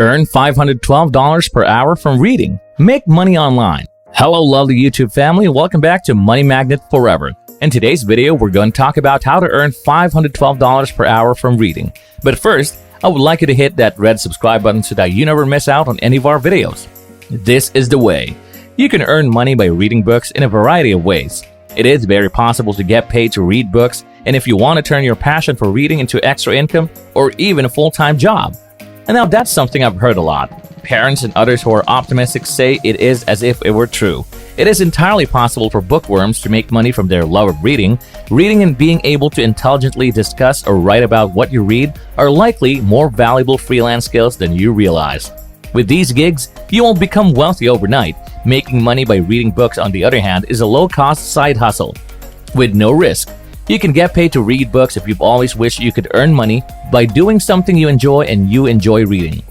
Earn $512 per hour from reading. Make money online. Hello, lovely YouTube family. Welcome back to Money Magnet Forever. In today's video, we're going to talk about how to earn $512 per hour from reading. But first, I would like you to hit that red subscribe button so that you never miss out on any of our videos. This is the way. You can earn money by reading books in a variety of ways. It is very possible to get paid to read books, and if you want to turn your passion for reading into extra income or even a full-time job. And now that's something I've heard a lot. Parents and others who are optimistic say it is as if it were true. It is entirely possible for bookworms to make money from their love of reading. Reading and being able to intelligently discuss or write about what you read are likely more valuable freelance skills than you realize. With these gigs, you won't become wealthy overnight. Making money by reading books, on the other hand, is a low-cost side hustle with no risk. You can get paid to read books if you've always wished you could earn money by doing something you enjoy and you enjoy reading.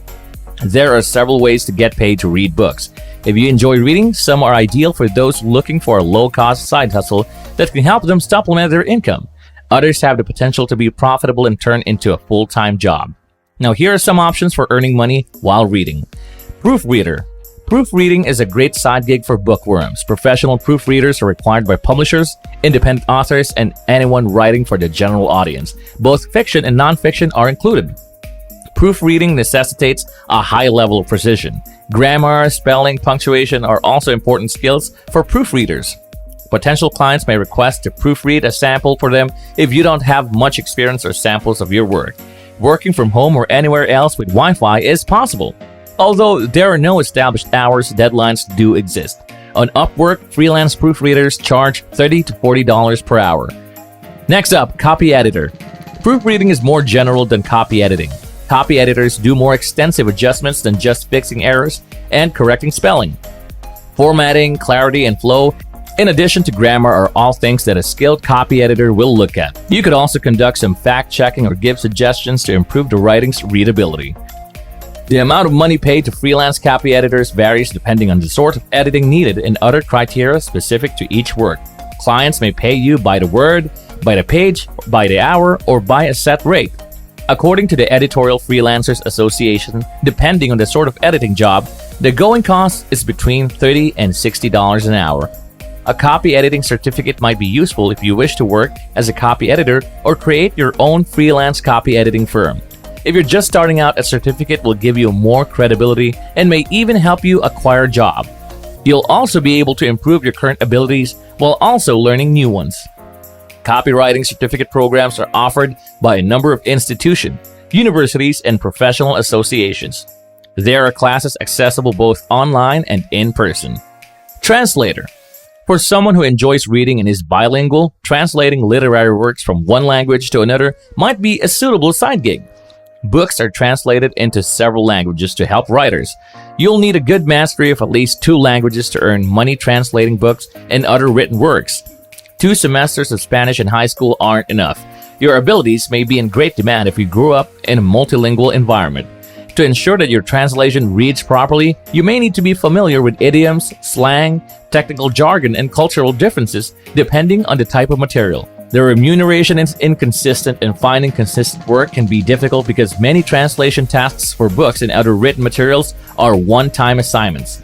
There are several ways to get paid to read books. If you enjoy reading, some are ideal for those looking for a low-cost side hustle that can help them supplement their income. Others have the potential to be profitable and turn into a full-time job. Now, here are some options for earning money while reading. Proofreader. Proofreading is a great side gig for bookworms. Professional proofreaders are required by publishers, independent authors, and anyone writing for the general audience. Both fiction and non-fiction are included. Proofreading necessitates a high level of precision. Grammar, spelling, punctuation are also important skills for proofreaders. Potential clients may request to proofread a sample for them if you don't have much experience or samples of your work. Working from home or anywhere else with Wi-Fi is possible. Although there are no established hours, deadlines do exist. On Upwork, freelance proofreaders charge $30 to $40 per hour. Next up, copy editor. Proofreading is more general than copy editing. Copy editors do more extensive adjustments than just fixing errors and correcting spelling. Formatting, clarity, and flow, in addition to grammar, are all things that a skilled copy editor will look at. You could also conduct some fact-checking or give suggestions to improve the writing's readability. The amount of money paid to freelance copy editors varies depending on the sort of editing needed and other criteria specific to each work. Clients may pay you by the word, by the page, by the hour, or by a set rate. According to the Editorial Freelancers Association, depending on the sort of editing job, the going cost is between $30 and $60 an hour. A copy editing certificate might be useful if you wish to work as a copy editor or create your own freelance copy editing firm. If you're just starting out, a certificate will give you more credibility and may even help you acquire a job. You'll also be able to improve your current abilities while also learning new ones. Copywriting certificate programs are offered by a number of institutions, universities, and professional associations. There are classes accessible both online and in person. Translator. For someone who enjoys reading and is bilingual, translating literary works from one language to another might be a suitable side gig. Books are translated into several languages to help writers. You'll need a good mastery of at least 2 languages to earn money translating books and other written works. 2 semesters of Spanish in high school aren't enough. Your abilities may be in great demand if you grew up in a multilingual environment. To ensure that your translation reads properly, you may need to be familiar with idioms, slang, technical jargon, and cultural differences depending on the type of material. The remuneration is inconsistent, and finding consistent work can be difficult because many translation tasks for books and other written materials are one-time assignments.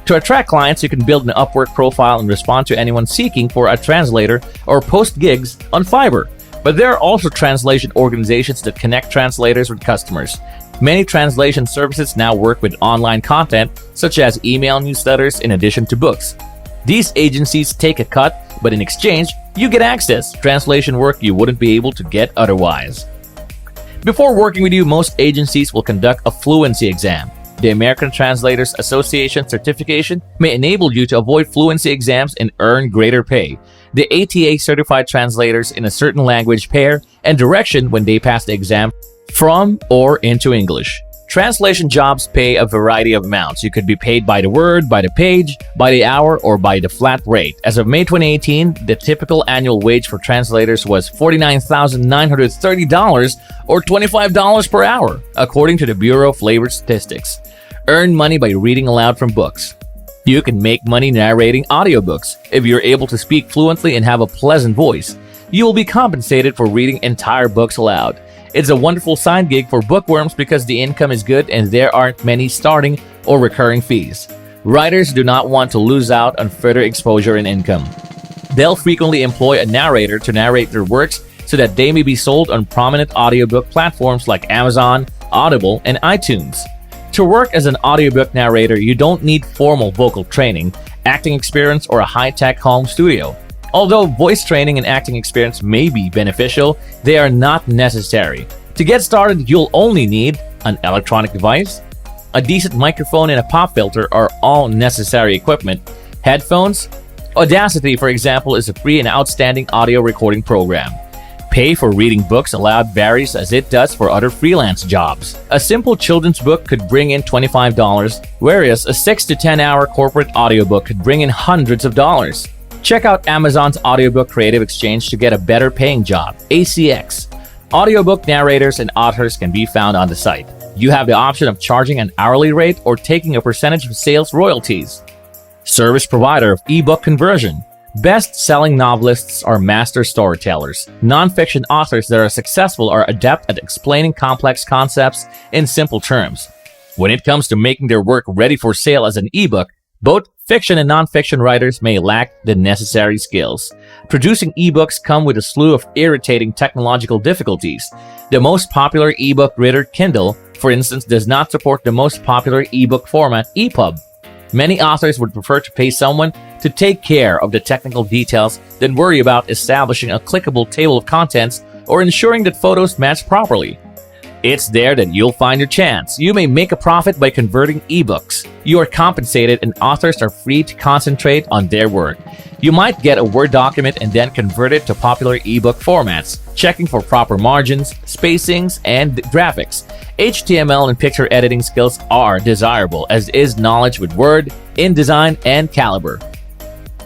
To attract clients, you can build an Upwork profile and respond to anyone seeking for a translator or post gigs on Fiverr. But there are also translation organizations that connect translators with customers. Many translation services now work with online content, such as email newsletters in addition to books. These agencies take a cut, but in exchange, you get access to translation work you wouldn't be able to get otherwise. Before working with you, most agencies will conduct a fluency exam. The American Translators Association certification may enable you to avoid fluency exams and earn greater pay. The ATA certified translators in a certain language pair and direction when they pass the exam from or into English. Translation jobs pay a variety of amounts. You could be paid by the word, by the page, by the hour, or by the flat rate. As of May 2018, the typical annual wage for translators was $49,930 or $25 per hour, according to the Bureau of Labor Statistics. Earn money by reading aloud from books. You can make money narrating audiobooks. If you're able to speak fluently and have a pleasant voice, you will be compensated for reading entire books aloud. It's a wonderful side gig for bookworms because the income is good and there aren't many starting or recurring fees. Writers do not want to lose out on further exposure and income. They'll frequently employ a narrator to narrate their works so that they may be sold on prominent audiobook platforms like Amazon, Audible, and iTunes. To work as an audiobook narrator, you don't need formal vocal training, acting experience, or a high-tech home studio. Although voice training and acting experience may be beneficial, they are not necessary. To get started, you'll only need an electronic device, a decent microphone, and a pop filter are all necessary equipment. Headphones. Audacity, for example, is a free and outstanding audio recording program. Pay for reading books aloud varies as it does for other freelance jobs. A simple children's book could bring in $25, whereas a 6 to 10 hour corporate audiobook could bring in hundreds of dollars. Check out Amazon's Audiobook Creative Exchange to get a better paying job, ACX. Audiobook narrators and authors can be found on the site. You have the option of charging an hourly rate or taking a percentage of sales royalties. Service provider of ebook conversion. Best-selling novelists are master storytellers. Non-fiction authors that are successful are adept at explaining complex concepts in simple terms. When it comes to making their work ready for sale as an ebook, both fiction and non-fiction writers may lack the necessary skills. Producing ebooks come with a slew of irritating technological difficulties. The most popular ebook reader, Kindle, for instance, does not support the most popular ebook format, EPUB. Many authors would prefer to pay someone to take care of the technical details than worry about establishing a clickable table of contents or ensuring that photos match properly. It's there that you'll find your chance. You may make a profit by converting ebooks. You are compensated and authors are free to concentrate on their work. You might get a Word document and then convert it to popular ebook formats, checking for proper margins, spacings, and graphics. HTML and picture editing skills are desirable, as is knowledge with Word, InDesign, and Calibre.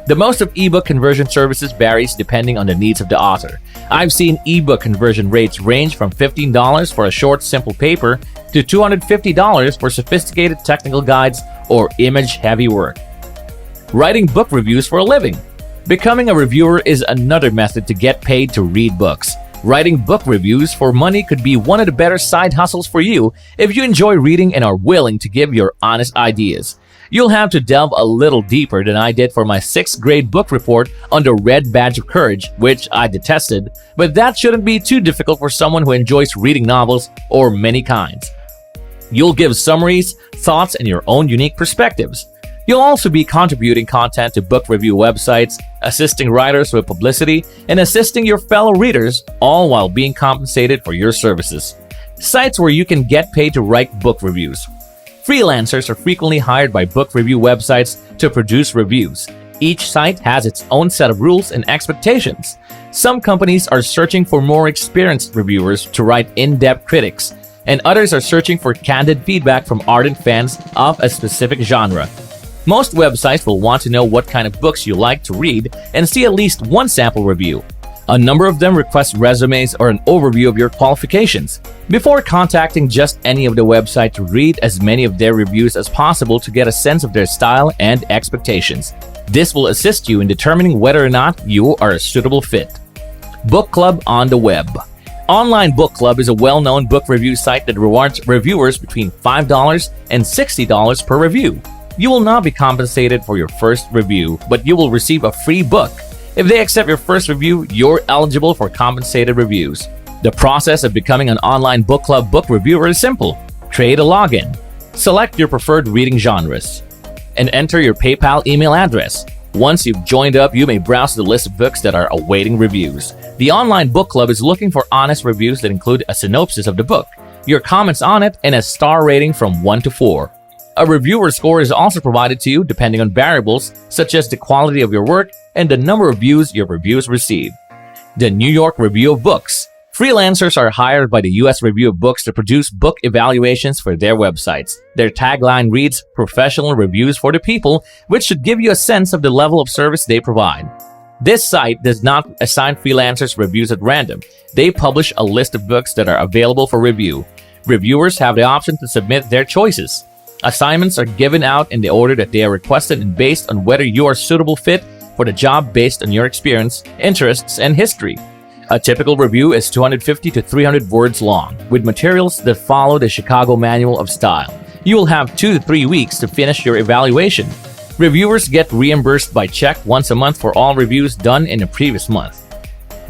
The most of ebook conversion services varies depending on the needs of the author. I've seen ebook conversion rates range from $15 for a short, simple paper to $250 for sophisticated technical guides or image-heavy work. Writing book reviews for a living. Becoming a reviewer is another method to get paid to read books. Writing book reviews for money could be one of the better side hustles for you if you enjoy reading and are willing to give your honest ideas. You'll have to delve a little deeper than I did for my 6th grade book report on the Red Badge of Courage, which I detested, but that shouldn't be too difficult for someone who enjoys reading novels or many kinds. You'll give summaries, thoughts, and your own unique perspectives. You'll also be contributing content to book review websites, assisting writers with publicity, and assisting your fellow readers, all while being compensated for your services. Sites where you can get paid to write book reviews. Freelancers are frequently hired by book review websites to produce reviews. Each site has its own set of rules and expectations. Some companies are searching for more experienced reviewers to write in-depth critics, and others are searching for candid feedback from ardent fans of a specific genre. Most websites will want to know what kind of books you like to read and see at least one sample review. A number of them request resumes or an overview of your qualifications. Before contacting just any of the websites, read as many of their reviews as possible to get a sense of their style and expectations. This will assist you in determining whether or not you are a suitable fit. Book Club on the web. Online Book Club is a well-known book review site that rewards reviewers between $5 and $60 per review. You will not be compensated for your first review, but you will receive a free book. If they accept your first review, you're eligible for compensated reviews. The process of becoming an online book club book reviewer is simple. Create a login. Select your preferred reading genres and enter your PayPal email address. Once you've joined up, you may browse the list of books that are awaiting reviews. The online book club is looking for honest reviews that include a synopsis of the book, your comments on it, and a star rating from 1 to 4. A reviewer score is also provided to you depending on variables such as the quality of your work and the number of views your reviews receive. The New York Review of Books. Freelancers are hired by the U.S. Review of Books to produce book evaluations for their websites. Their tagline reads, "Professional reviews for the people," which should give you a sense of the level of service they provide. This site does not assign freelancers reviews at random. They publish a list of books that are available for review. Reviewers have the option to submit their choices. Assignments are given out in the order that they are requested and based on whether you are a suitable fit for the job based on your experience, interests, and history. A typical review is 250 to 300 words long, with materials that follow the Chicago Manual of Style. You will have 2 to 3 weeks to finish your evaluation. Reviewers get reimbursed by check once a month for all reviews done in the previous month.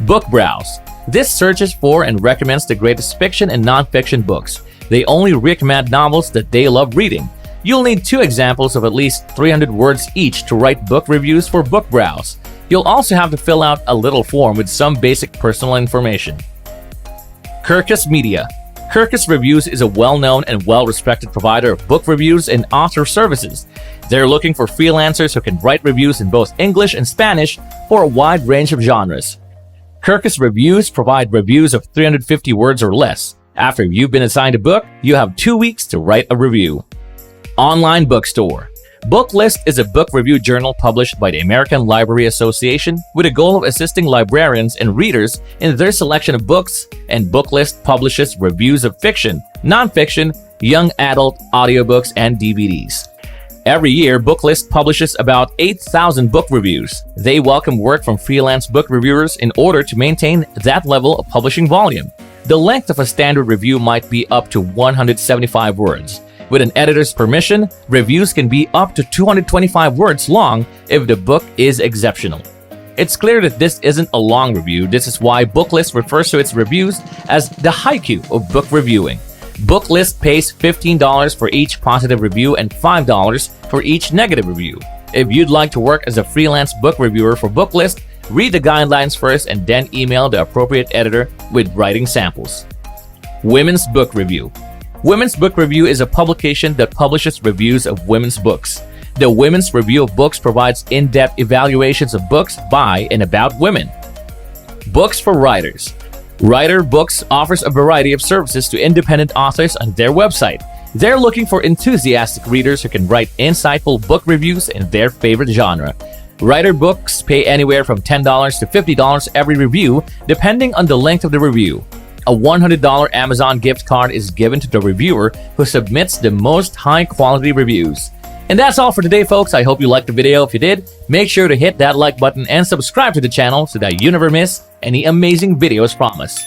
Book Browse. This searches for and recommends the greatest fiction and non-fiction books. They only recommend novels that they love reading. You'll need 2 examples of at least 300 words each to write book reviews for Book Browse. You'll also have to fill out a little form with some basic personal information. Kirkus Media. Kirkus Reviews is a well-known and well-respected provider of book reviews and author services. They're looking for freelancers who can write reviews in both English and Spanish for a wide range of genres. Kirkus Reviews provide reviews of 350 words or less. After you've been assigned a book, you have 2 weeks to write a review. Online Bookstore. Booklist is a book review journal published by the American Library Association with a goal of assisting librarians and readers in their selection of books, and Booklist publishes reviews of fiction, nonfiction, young adult, audiobooks, and DVDs. Every year, Booklist publishes about 8,000 book reviews. They welcome work from freelance book reviewers in order to maintain that level of publishing volume. The length of a standard review might be up to 175 words. With an editor's permission, reviews can be up to 225 words long if the book is exceptional. It's clear that this isn't a long review. This is why Booklist refers to its reviews as the haiku of book reviewing. Booklist pays $15 for each positive review and $5 for each negative review. If you'd like to work as a freelance book reviewer for Booklist, read the guidelines first and then email the appropriate editor with writing samples. Women's Book Review. Women's Book Review is a publication that publishes reviews of women's books. The Women's Review of Books provides in-depth evaluations of books by and about women. Books for Writers. Writer Books offers a variety of services to independent authors on their website. They're looking for enthusiastic readers who can write insightful book reviews in their favorite genre. Writer Books pay anywhere from $10 to $50 every review, depending on the length of the review. A $100 Amazon gift card is given to the reviewer who submits the most high-quality reviews. And that's all for today, folks. I hope you liked the video. If you did, make sure to hit that like button and subscribe to the channel so that you never miss any amazing videos from us.